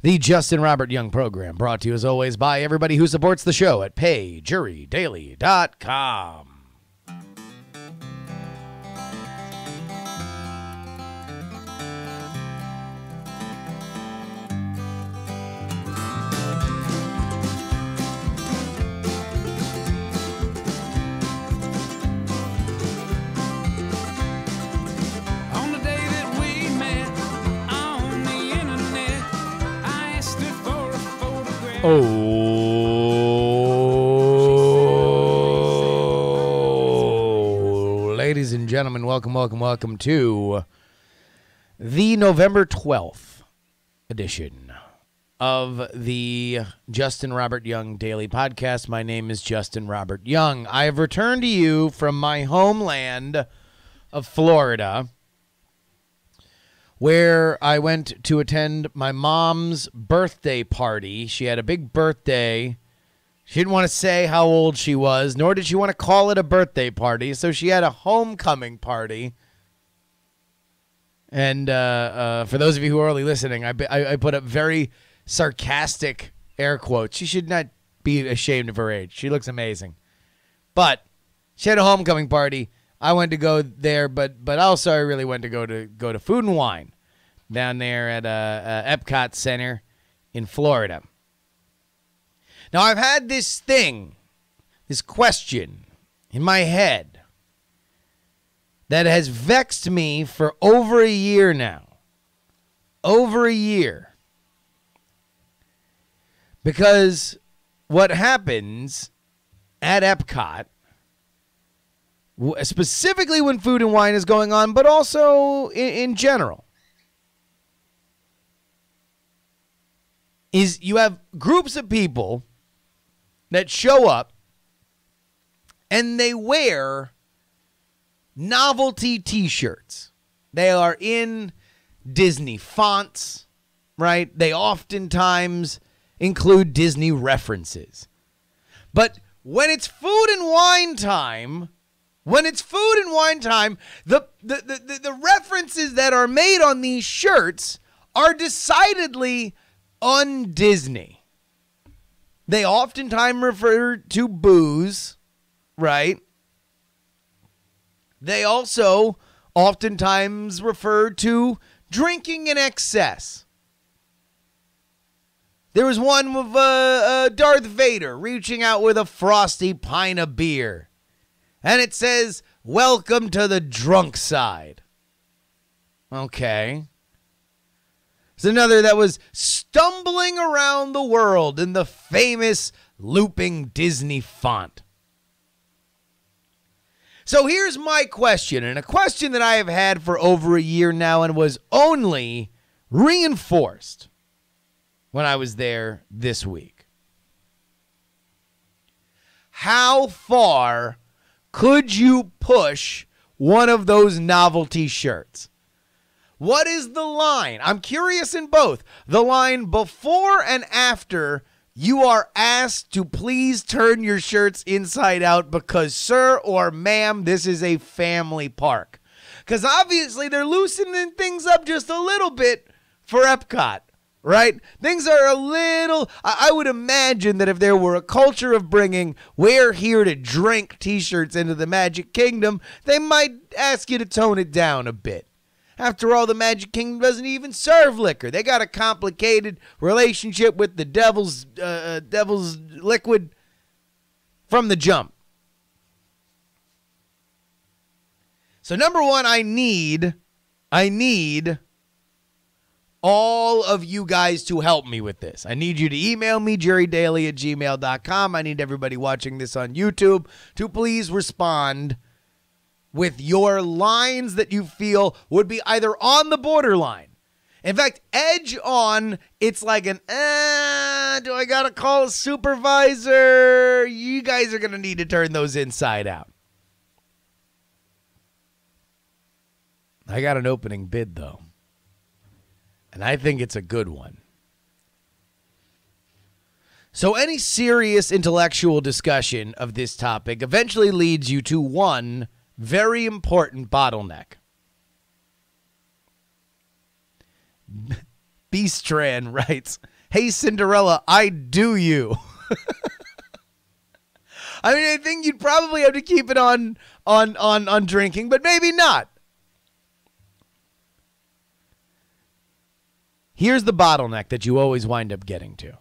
The Justin Robert Young program, brought to you as always by everybody who supports the show at payjurydaily.com. Oh, ladies and gentlemen, welcome to the November 12th edition of the Justin Robert Young Daily Podcast. My name is Justin Robert Young. I have returned to you from my homeland of Florida, where I went to attend my mom's birthday party. She had a big birthday. She didn't want to say how old she was, nor did she want to call it a birthday party, so she had a homecoming party. And for those of you who are only listening, I put up very sarcastic air quotes. She should not be ashamed of her age. She looks amazing. But she had a homecoming party. I went to go there, but also I really went to go to Food and Wine down there at Epcot Center in Florida. Now, I've had this question in my head that has vexed me for over a year now. Over a year. Because what happens at Epcot, specifically when Food and Wine is going on, but also in general, is you have groups of people that show up and they wear novelty t-shirts. They are in Disney fonts, right? They oftentimes include Disney references. But when it's Food and Wine time, the references that are made on these shirts are decidedly un-Disney. They oftentimes refer to booze, right? They also oftentimes refer to drinking in excess. There was one with Darth Vader reaching out with a frosty pint of beer. And it says, "Welcome to the drunk side." Okay. There's another that was stumbling around the world in the famous looping Disney font. So here's my question, and a question that I have had for over a year now and was only reinforced when I was there this week. How far could you push one of those novelty shirts? What is the line? I'm curious in both. The line before and after you are asked to please turn your shirts inside out because, sir or ma'am, this is a family park. Because obviously they're loosening things up just a little bit for Epcot, right? Things are a little, I would imagine that if there were a culture of bringing "we're here to drink" t-shirts into the Magic Kingdom, they might ask you to tone it down a bit. After all, the Magic Kingdom doesn't even serve liquor. They got a complicated relationship with the devil's liquid from the jump. So number one, I need all of you guys to help me with this. I need you to email me, jurydaily@gmail.com. I need everybody watching this on YouTube to please respond with your lines that you feel would be either on the borderline. In fact, edge on, it's like an, do I got to call a supervisor? You guys are going to need to turn those inside out. I got an opening bid, though. And I think it's a good one. So any serious intellectual discussion of this topic eventually leads you to one very important bottleneck. Be Stran writes, "Hey Cinderella, I do you." I mean, I think you'd probably have to keep it on drinking, but maybe not. Here's the bottleneck that you always wind up getting to.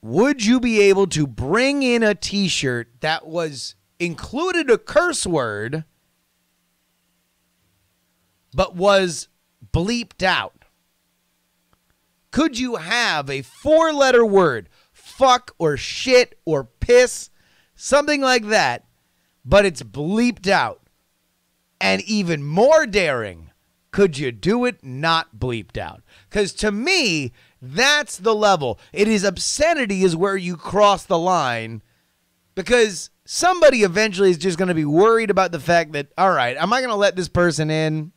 Would you be able to bring in a t-shirt that was included a curse word, but was bleeped out? Could you have a 4-letter word, fuck or shit or piss, something like that, but it's bleeped out? And even more daring, could you do it not bleeped out? Because to me, that's the level. It is obscenity is where you cross the line, because somebody eventually is just going to be worried about the fact that, all right, am I going to let this person in?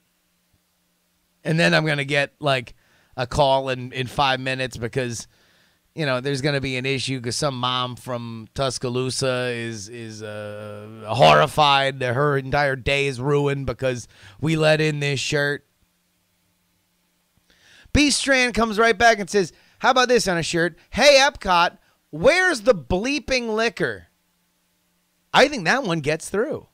And then I'm going to get like a call in 5 minutes because, you know, there's going to be an issue because some mom from Tuscaloosa is horrified that her entire day is ruined because we let in this shirt. B. Strand comes right back and says, how about this on a shirt? Hey, Epcot, where's the bleeping liquor? I think that one gets through.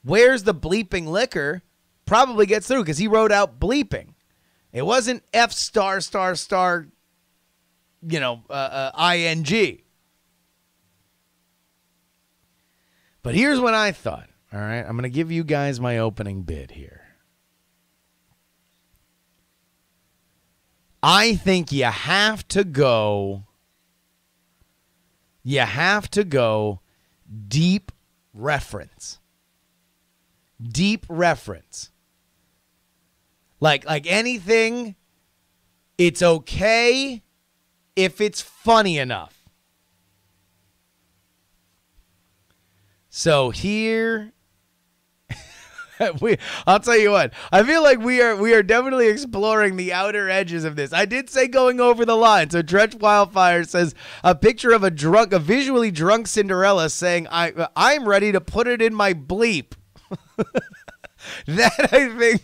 Where's the bleeping liquor? Probably gets through because he wrote out bleeping. It wasn't F star, you know, ing. But here's what I thought. All right, I'm going to give you guys my opening bid here. I think you have to go deep reference. Deep reference. Like anything, it's okay if it's funny enough. So here, I'll tell you what, I feel like we are definitely exploring the outer edges of this. I did say going over the line. So Dretch Wildfire says a picture of a visually drunk Cinderella saying, I'm ready to put it in my bleep. That I think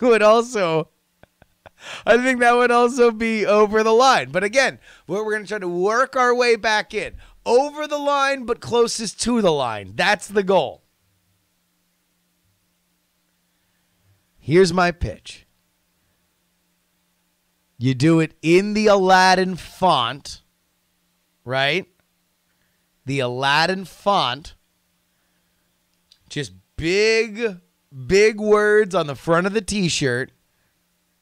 that would also be over the line. But again, we're going to try to work our way back in. Over the line, but closest to the line. That's the goal. Here's my pitch. You do it in the Aladdin font, right? The Aladdin font. Just big words on the front of the t-shirt,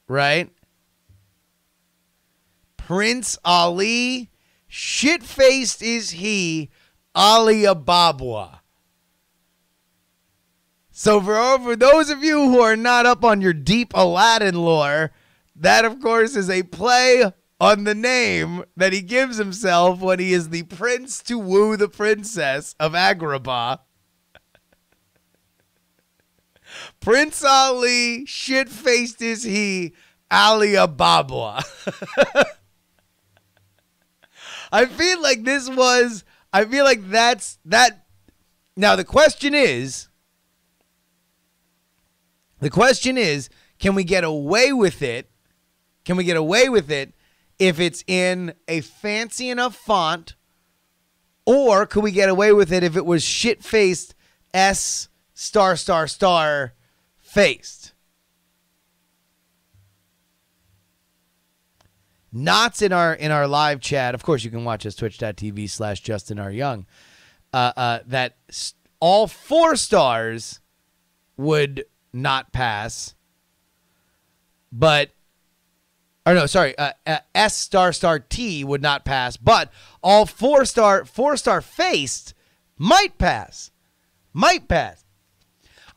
right? Prince Ali, shit-faced is he, Ali Ababwa. So for those of you who are not up on your deep Aladdin lore, that of course is a play on the name that he gives himself when he is the prince to woo the princess of Agrabah. Prince Ali, shit-faced is he, Ali Ababwa. I feel like that's that. Now the question is, can we get away with it? Can we get away with it if it's in a fancy enough font? Or could we get away with it if it was shit-faced S*** faced? Knots in our live chat. Of course, you can watch us twitch.tv/JustinRYoung. That all 4 stars would not pass, but S** T would not pass, but all 4-star faced might pass.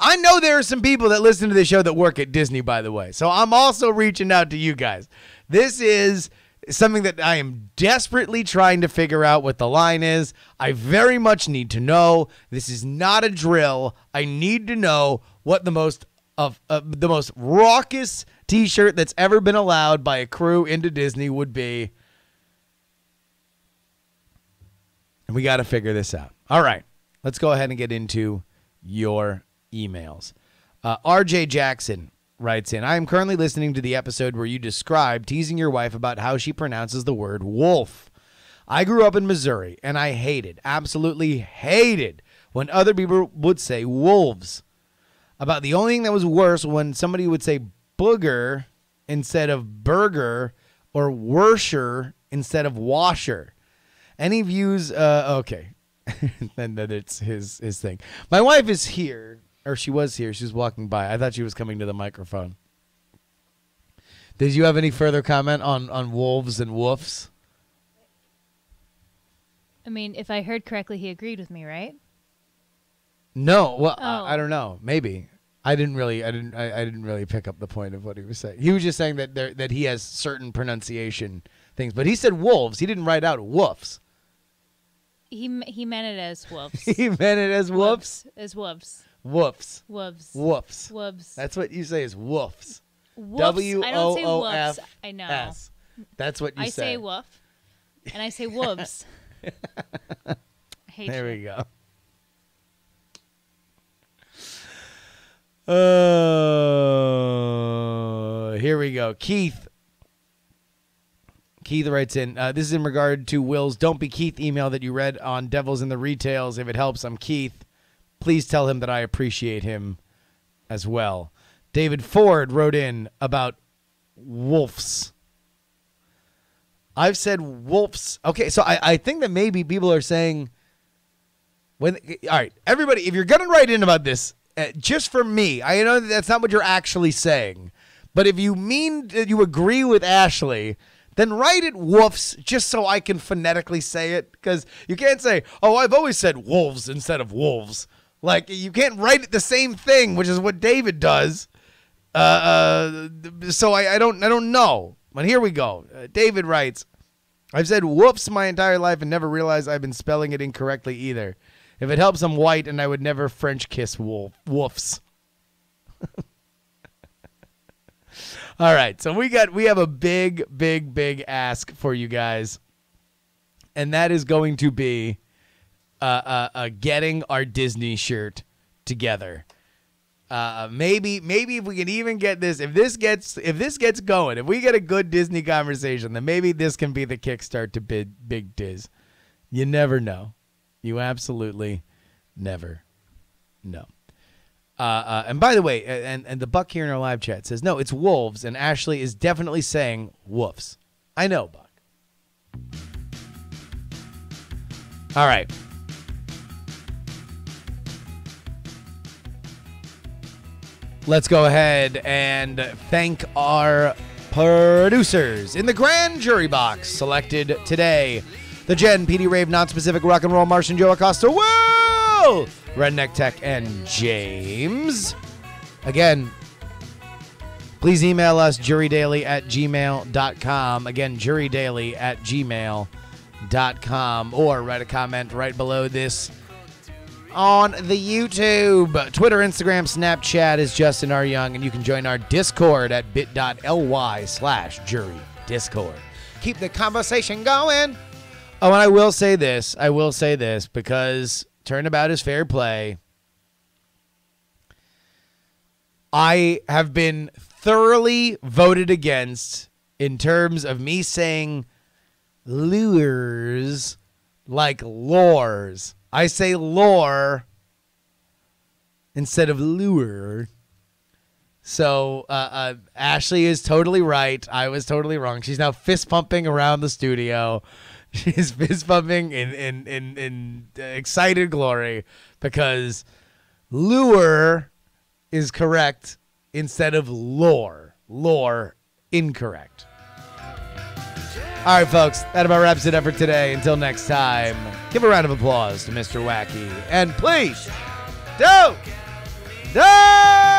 I know there are some people that listen to this show that work at Disney, by the way. So I'm also reaching out to you guys. This is something that I am desperately trying to figure out what the line is. I very much need to know. This is not a drill. I need to know what the most raucous t-shirt that's ever been allowed by a crew into Disney would be. And we got to figure this out. All right. Let's go ahead and get into your emails. RJ Jackson writes in, I am currently listening to the episode where you described teasing your wife about how she pronounces the word wolf. I grew up in Missouri, and I absolutely hated when other people would say wolves. About the only thing that was worse when somebody would say booger instead of burger or worsher instead of washer. Any views? Okay. Then it's his thing. My wife is here, or she was here. She was walking by. I thought she was coming to the microphone. Did you have any further comment on wolves and woofs? I mean, if I heard correctly, he agreed with me, right? No. Well, Oh. I don't know. Maybe. I didn't really pick up the point of what he was saying. He was just saying that he has certain pronunciation things, but he said wolves. He didn't write out woofs. He meant it as wolves. He meant it as woofs? As wolves. Woofs. Wolves. Woofs. Wolves. That's what you say is woofs. Woofs. I don't say WOOFS. woofs. I know. That's what you say. I say woof, and I say wolves. I hate There you. we go. Here we go. Keith writes in, this is in regard to Will's Don't Be Keith email that you read on Devils in the Retails. If it helps, I'm Keith. Please tell him that I appreciate him as well. David Ford wrote in about wolves. I've said wolves. Okay, so I think that maybe people are saying, all right, everybody, if you're going to write in about this, just for me, I know that that's not what you're actually saying, but if you mean that you agree with Ashley, then write it woofs just so I can phonetically say it, because you can't say, oh, I've always said wolves instead of wolves. Like, you can't write it the same thing, which is what David does. So I don't know. But here we go. David writes, I've said woofs my entire life and never realized I've been spelling it incorrectly either. If it helps, I'm white, and I would never French kiss woofs. All right, so we have a big ask for you guys, and that is going to be getting our Disney shirt together. Maybe if we can even get this, if this gets going, if we get a good Disney conversation, then maybe this can be the kickstart to Big Diz. You never know. You absolutely never know. And by the way, and the Buck here in our live chat says, no, it's wolves, and Ashley is definitely saying woofs. I know, Buck. All right. Let's go ahead and thank our producers in the grand jury box selected today. The Jen, PD Rave, Non-Specific, Rock and Roll, Martian, Joe Acosta, Will, Redneck Tech, and James. Again, please email us, jurydaily@gmail.com. Again, jurydaily@gmail.com. Or write a comment right below this on the YouTube. Twitter, Instagram, Snapchat is Justin R. Young, and you can join our Discord at bit.ly/jurydiscord. Keep the conversation going. Oh, and I will say this because turnabout is fair play. I have been thoroughly voted against in terms of me saying lures like lures. I say lore instead of lure. So Ashley is totally right. I was totally wrong. She's now fist pumping around the studio. She's fist pumping in excited glory because lure is correct instead of lore. Lore incorrect. All right, folks, that about wraps it up for today. Until next time, give a round of applause to Mr. Wacky. And please, don't die!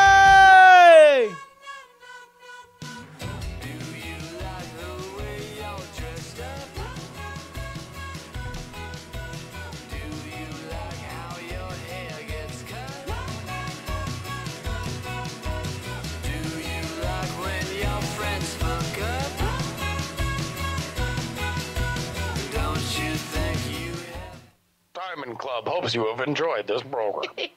Diamond Club hopes you have enjoyed this program.